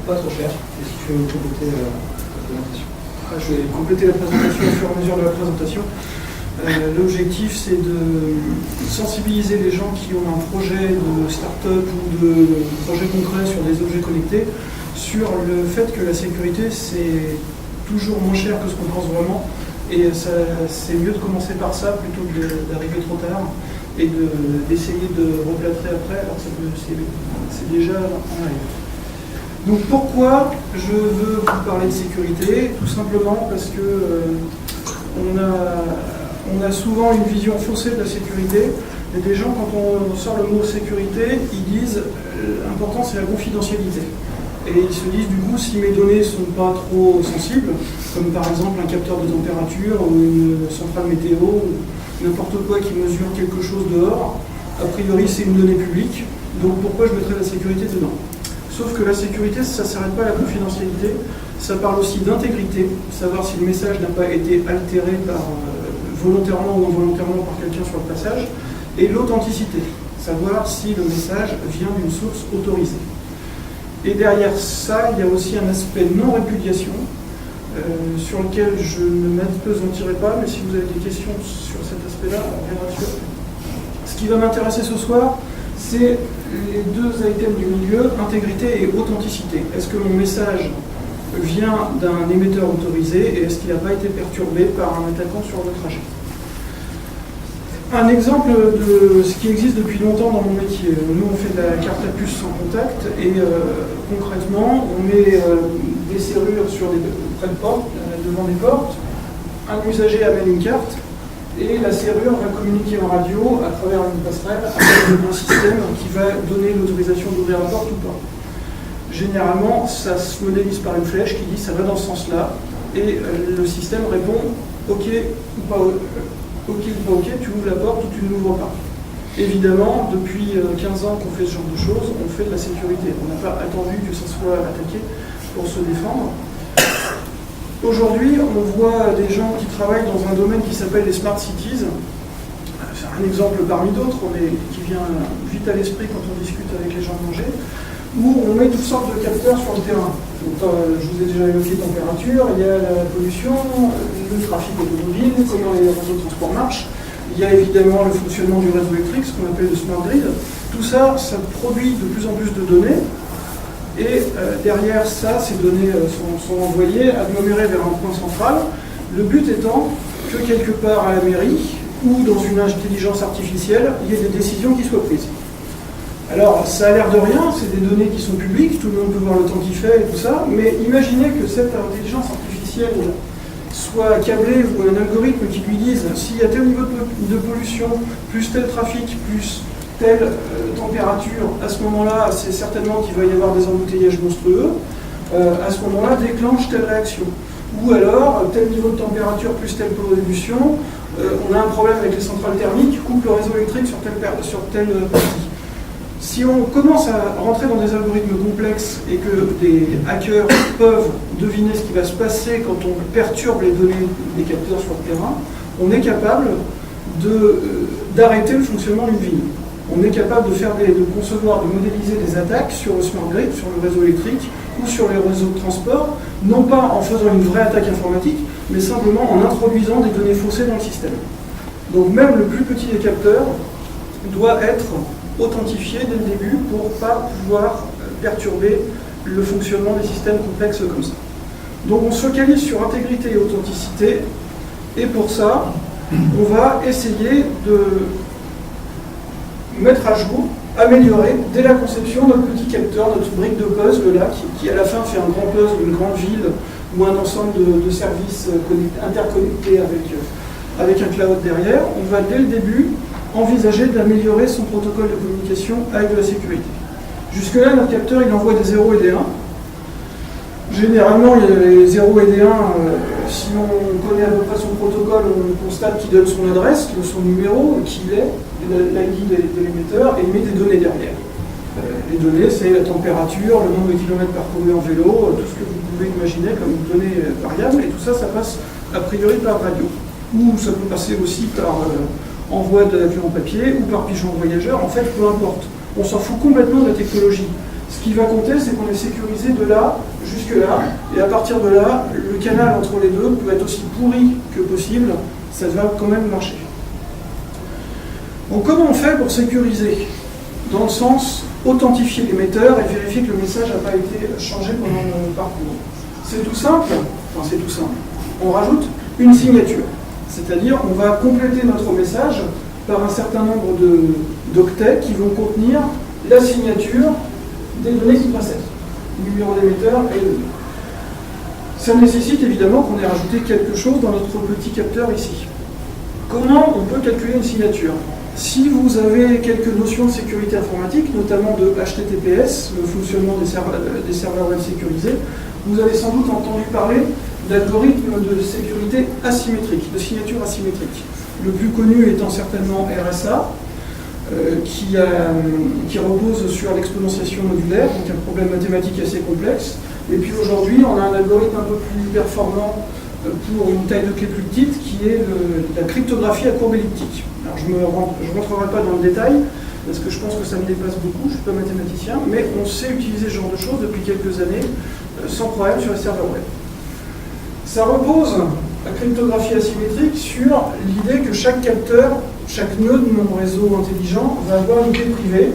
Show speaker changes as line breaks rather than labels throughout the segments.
pas trop cher. Et si tu veux compléter la présentation. Je vais compléter la présentation au fur et à mesure de la présentation. L'objectif, c'est de sensibiliser les gens qui ont un projet de start-up ou de projet concret sur des objets connectés sur le fait que la sécurité, c'est toujours moins cher que ce qu'on pense vraiment. Et c'est mieux de commencer par ça plutôt que d'arriver trop tard et d'essayer de replâtrer après, alors que c'est déjà en arrive. Donc pourquoi je veux vous parler de sécurité? Tout simplement parce que on a souvent une vision faussée de la sécurité. Et des gens, quand on sort le mot sécurité, ils disent l'important c'est la confidentialité. Et ils se disent du coup, si mes données ne sont pas trop sensibles, comme par exemple un capteur de température ou une centrale météo, ou n'importe quoi qui mesure quelque chose dehors, a priori c'est une donnée publique, donc pourquoi je mettrais la sécurité dedans? Sauf que la sécurité, ça ne s'arrête pas à la confidentialité, ça parle aussi d'intégrité, savoir si le message n'a pas été altéré volontairement ou involontairement par quelqu'un sur le passage, et l'authenticité, savoir si le message vient d'une source autorisée. Et derrière ça, il y a aussi un aspect non-répudiation, sur lequel je ne m'appesantirai pas, mais si vous avez des questions sur cet aspect-là, on reviendra dessus. Ce qui va m'intéresser ce soir, c'est les deux items du milieu, intégrité et authenticité. Est-ce que mon message vient d'un émetteur autorisé et est-ce qu'il n'a pas été perturbé par un attaquant sur le trajet? Un exemple de ce qui existe depuis longtemps dans mon métier. Nous, on fait de la carte à puce sans contact et concrètement, on met des serrures près de portes, devant des portes. Un usager amène une carte et la serrure va communiquer en radio à travers une passerelle avec un système qui va donner l'autorisation d'ouvrir la porte ou pas. Généralement, ça se modélise par une flèche qui dit ça va dans ce sens-là et le système répond OK ou pas OK ou pas OK, tu ouvres la porte ou tu ne l'ouvres pas. Évidemment, depuis 15 ans qu'on fait ce genre de choses, on fait de la sécurité. On n'a pas attendu que ça soit attaqué pour se défendre. Aujourd'hui, on voit des gens qui travaillent dans un domaine qui s'appelle les smart cities. C'est un exemple parmi d'autres, qui vient vite à l'esprit quand on discute avec les gens de Angers, où on met toutes sortes de capteurs sur le terrain. Donc, je vous ai déjà évoqué température, il y a la pollution, le trafic automobile, comment les réseaux de transport marchent. Il y a évidemment le fonctionnement du réseau électrique, ce qu'on appelle le smart grid. Tout ça, ça produit de plus en plus de données. Et derrière ça, ces données sont envoyées, agglomérées vers un point central. Le but étant que quelque part à la mairie ou dans une intelligence artificielle, il y ait des décisions qui soient prises. Alors, ça a l'air de rien, c'est des données qui sont publiques, tout le monde peut voir le temps qu'il fait et tout ça, mais imaginez que cette intelligence artificielle soit câblée ou un algorithme qui lui dise s'il y a tel niveau de pollution, plus tel trafic, plus telle température, à ce moment-là, c'est certainement qu'il va y avoir des embouteillages monstrueux, à ce moment-là, déclenche telle réaction. Ou alors, tel niveau de température plus telle pollution, on a un problème avec les centrales thermiques, coupe le réseau électrique sur telle partie. Si on commence à rentrer dans des algorithmes complexes et que des hackers peuvent deviner ce qui va se passer quand on perturbe les données des capteurs sur le terrain, on est capable d'arrêter le fonctionnement d'une ville. On est capable de concevoir, de modéliser des attaques sur le smart grid, sur le réseau électrique ou sur les réseaux de transport, non pas en faisant une vraie attaque informatique, mais simplement en introduisant des données faussées dans le système. Donc même le plus petit des capteurs doit être authentifié dès le début pour ne pas pouvoir perturber le fonctionnement des systèmes complexes comme ça. Donc on se focalise sur intégrité et authenticité, et pour ça, on va essayer de mettre à jour, améliorer dès la conception notre petit capteur, notre brique de puzzle là, qui à la fin fait un grand puzzle, une grande ville ou un ensemble de services interconnectés avec un cloud derrière. On va dès le début envisager d'améliorer son protocole de communication avec de la sécurité. Jusque-là, notre capteur, il envoie des 0 et des 1. Généralement, il y a les 0 et des 1, si on connaît à peu près son protocole, on constate qu'il donne son adresse, son numéro, qui il est, l'ID de l'émetteur, et il met des données derrière. Les données, c'est la température, le nombre de kilomètres parcourus en vélo, tout ce que vous pouvez imaginer comme données variables, et tout ça, ça passe a priori par radio. Ou ça peut passer aussi par envoi d'avion en papier, ou par pigeon voyageur, en fait, peu importe. On s'en fout complètement de la technologie. Ce qui va compter, c'est qu'on est sécurisé de là jusque là, et à partir de là, le canal entre les deux peut être aussi pourri que possible, ça va quand même marcher. Donc comment on fait pour sécuriser? Dans le sens authentifier l'émetteur et vérifier que le message n'a pas été changé pendant le parcours. C'est tout simple, enfin c'est tout simple. On rajoute une signature, c'est-à-dire on va compléter notre message par un certain nombre d'octets qui vont contenir la signature des données qui précèdent, numéro d'émetteur et le nom. Ça nécessite évidemment qu'on ait rajouté quelque chose dans notre petit capteur ici. Comment on peut calculer une signature? Si vous avez quelques notions de sécurité informatique, notamment de HTTPS, le fonctionnement des serveurs web sécurisés, vous avez sans doute entendu parler d'algorithmes de sécurité asymétrique, de signature asymétrique. Le plus connu étant certainement RSA, qui repose sur l'exponentiation modulaire, donc un problème mathématique assez complexe. Et puis aujourd'hui, on a un algorithme un peu plus performant pour une taille de clé plus petite, qui est la cryptographie à courbe elliptique. Alors je ne rentrerai pas dans le détail, parce que je pense que ça me dépasse beaucoup, je ne suis pas mathématicien, mais on sait utiliser ce genre de choses depuis quelques années, sans problème sur les serveurs web. Ça repose, la cryptographie asymétrique, sur l'idée que chaque capteur, chaque nœud de mon réseau intelligent va avoir une clé privée.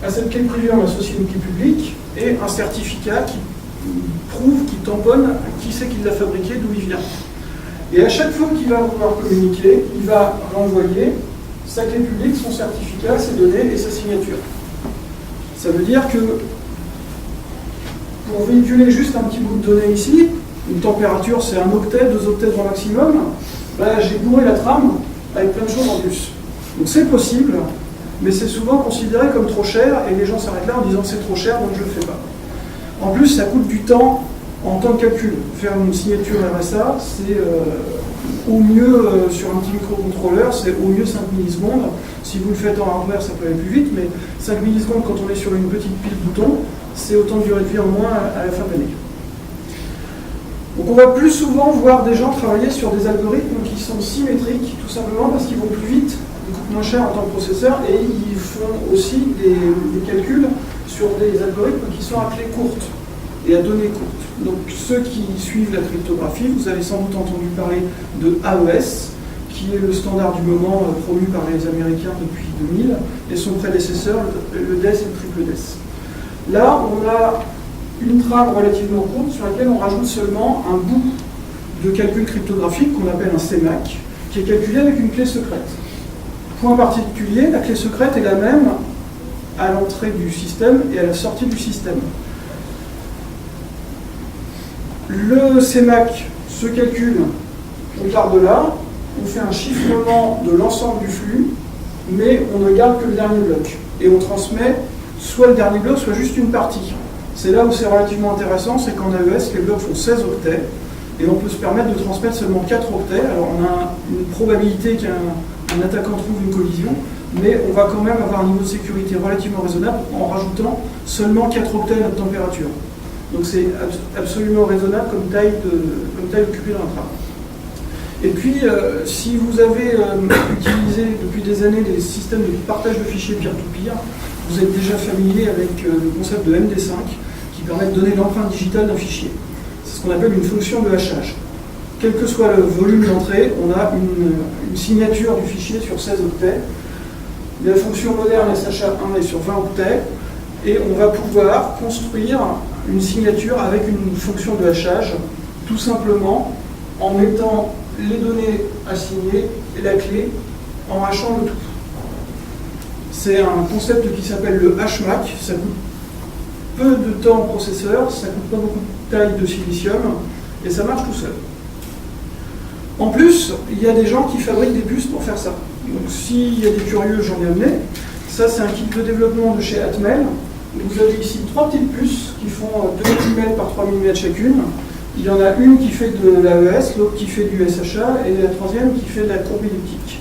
À cette clé privée, on associe une clé publique et un certificat qui prouve, qui tamponne qui c'est qui l'a fabriqué, d'où il vient. Et à chaque fois qu'il va pouvoir communiquer, il va renvoyer sa clé publique, son certificat, ses données et sa signature. Ça veut dire que pour véhiculer juste un petit bout de données ici, une température c'est 1 octet, 2 octets grand maximum, bah, j'ai bourré la trame avec plein de choses en plus. Donc c'est possible, mais c'est souvent considéré comme trop cher et les gens s'arrêtent là en disant c'est trop cher donc je ne le fais pas. En plus ça coûte du temps en temps de calcul. Faire une signature RSA, c'est au mieux sur un petit microcontrôleur, c'est au mieux 5 millisecondes. Si vous le faites en hardware, ça peut aller plus vite, mais 5 millisecondes quand on est sur une petite pile de boutons, c'est autant de durée de vie en moins à la fin de l'année. Donc on va plus souvent voir des gens travailler sur des algorithmes qui sont symétriques, tout simplement parce qu'ils vont plus vite, ils coûtent moins cher en tant que processeur, et ils font aussi des calculs sur des algorithmes qui sont à clé courte et à données courtes. Donc ceux qui suivent la cryptographie, vous avez sans doute entendu parler de AES, qui est le standard du moment promu par les Américains depuis 2000, et son prédécesseur, le DES et le triple DES. Là, on a une trame relativement courte sur laquelle on rajoute seulement un bout de calcul cryptographique qu'on appelle un CMAC, qui est calculé avec une clé secrète. Point particulier, la clé secrète est la même à l'entrée du système et à la sortie du système. Le CMAC se calcule, on part de là, on fait un chiffrement de l'ensemble du flux, mais on ne garde que le dernier bloc. Et on transmet soit le dernier bloc, soit juste une partie. C'est là où c'est relativement intéressant, c'est qu'en AES, les blocs font 16 octets, et on peut se permettre de transmettre seulement 4 octets. Alors on a une probabilité qu'un attaquant trouve une collision, mais on va quand même avoir un niveau de sécurité relativement raisonnable en rajoutant seulement 4 octets à notre température. Donc c'est absolument raisonnable comme taille occupée dans la trame. Et puis, si vous avez utilisé depuis des années des systèmes de partage de fichiers peer-to-peer, vous êtes déjà familier avec le concept de MD5 qui permet de donner l'empreinte digitale d'un fichier. C'est ce qu'on appelle une fonction de hachage. Quel que soit le volume d'entrée, on a une signature du fichier sur 16 octets. La fonction moderne SHA-1 est sur 20 octets et on va pouvoir construire une signature avec une fonction de hachage, tout simplement en mettant les données assignées et la clé en hachant le tout. C'est un concept qui s'appelle le HMAC, ça coûte peu de temps au processeur, ça coûte pas beaucoup de taille de silicium et ça marche tout seul. En plus, il y a des gens qui fabriquent des puces pour faire ça. Donc s'il y a des curieux, j'en ai amené. Ça c'est un kit de développement de chez Atmel. Vous avez ici 3 petites puces qui font 2 mm par 3 mm chacune. Il y en a une qui fait de l'AES, l'autre qui fait du SHA et la troisième qui fait de la courbe elliptique.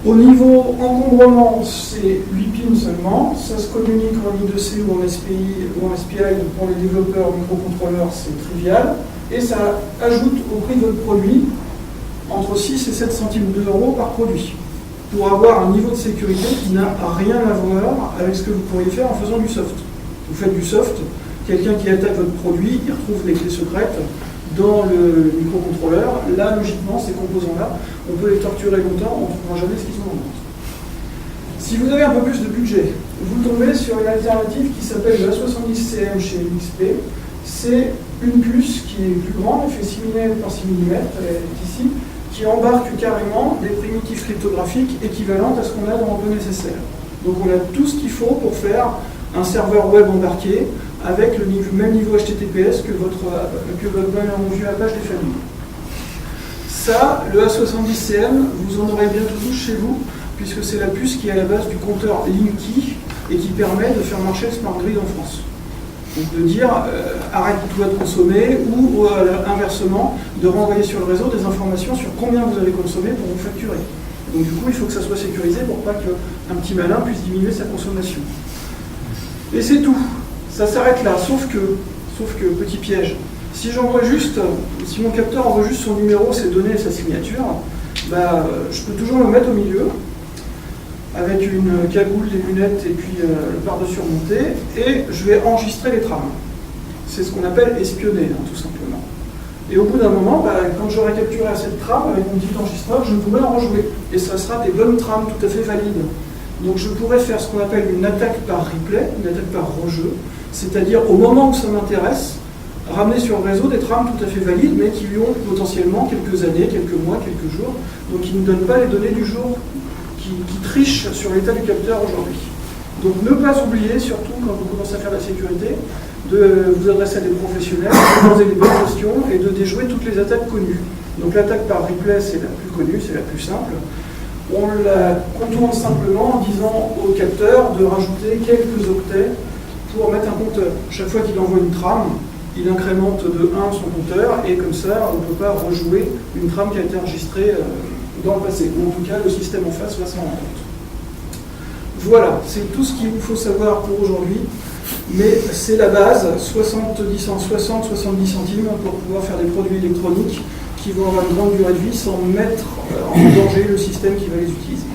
Au niveau encombrement, c'est 8 pins seulement. Ça se communique en I2C ou en SPI ou en SPI. Pour les développeurs microcontrôleurs, c'est trivial. Et ça ajoute au prix de votre produit entre 6 et 7 centimes d'euros par produit, pour avoir un niveau de sécurité qui n'a rien à voir avec ce que vous pourriez faire en faisant du soft. Vous faites du soft, quelqu'un qui attaque votre produit, il retrouve les clés secrètes dans le microcontrôleur. Là, logiquement, ces composants-là, on peut les torturer longtemps, on ne trouvera jamais ce qu'ils sont en vente. Si vous avez un peu plus de budget, vous tombez sur une alternative qui s'appelle le A70CM chez NXP. C'est une puce qui est plus grande, elle fait 6 mm par 6 mm, elle est ici, qui embarque carrément des primitives cryptographiques équivalentes à ce qu'on a dans le nécessaire. Donc on a tout ce qu'il faut pour faire un serveur web embarqué avec le même niveau HTTPS que votre bon vieux Apache des familles. Ça, le A70CM, vous en aurez bientôt tous chez vous, puisque c'est la puce qui est à la base du compteur Linky et qui permet de faire marcher le Smart Grid en France. Donc de dire arrête-toi de consommer ou inversement de renvoyer sur le réseau des informations sur combien vous avez consommé pour vous facturer. Donc du coup il faut que ça soit sécurisé pour pas qu'un petit malin puisse diminuer sa consommation. Et c'est tout, ça s'arrête là, sauf que petit piège, si mon capteur envoie juste son numéro, ses données et sa signature, je peux toujours le mettre au milieu avec une cagoule, des lunettes et puis le par-dessus remonté, et je vais enregistrer les trames. C'est ce qu'on appelle espionner, tout simplement. Et au bout d'un moment, quand j'aurai capturé cette trame avec mon petit enregistreur, je pourrai en rejouer. Et ça sera des bonnes trames tout à fait valides. Donc je pourrais faire ce qu'on appelle une attaque par replay, une attaque par rejeu, c'est-à-dire au moment où ça m'intéresse, ramener sur le réseau des trames tout à fait valides, mais qui lui ont potentiellement quelques années, quelques mois, quelques jours, donc qui ne donnent pas les données du jour, qui trichent sur l'état du capteur aujourd'hui. Donc ne pas oublier, surtout quand vous commencez à faire de la sécurité, de vous adresser à des professionnels, de poser des bonnes questions et de déjouer toutes les attaques connues. Donc l'attaque par replay, c'est la plus connue, c'est la plus simple. On la contourne simplement en disant au capteur de rajouter quelques octets pour mettre un compteur. Chaque fois qu'il envoie une trame, il incrémente de 1 son compteur, et comme ça, on ne peut pas rejouer une trame qui a été enregistrée dans le passé. Ou en tout cas, le système en face va s'en rendre compte. Voilà, c'est tout ce qu'il vous faut savoir pour aujourd'hui. Mais c'est la base, 70 centimes pour pouvoir faire des produits électroniques qui vont avoir une grande durée de vie sans mettre en danger le système qui va les utiliser.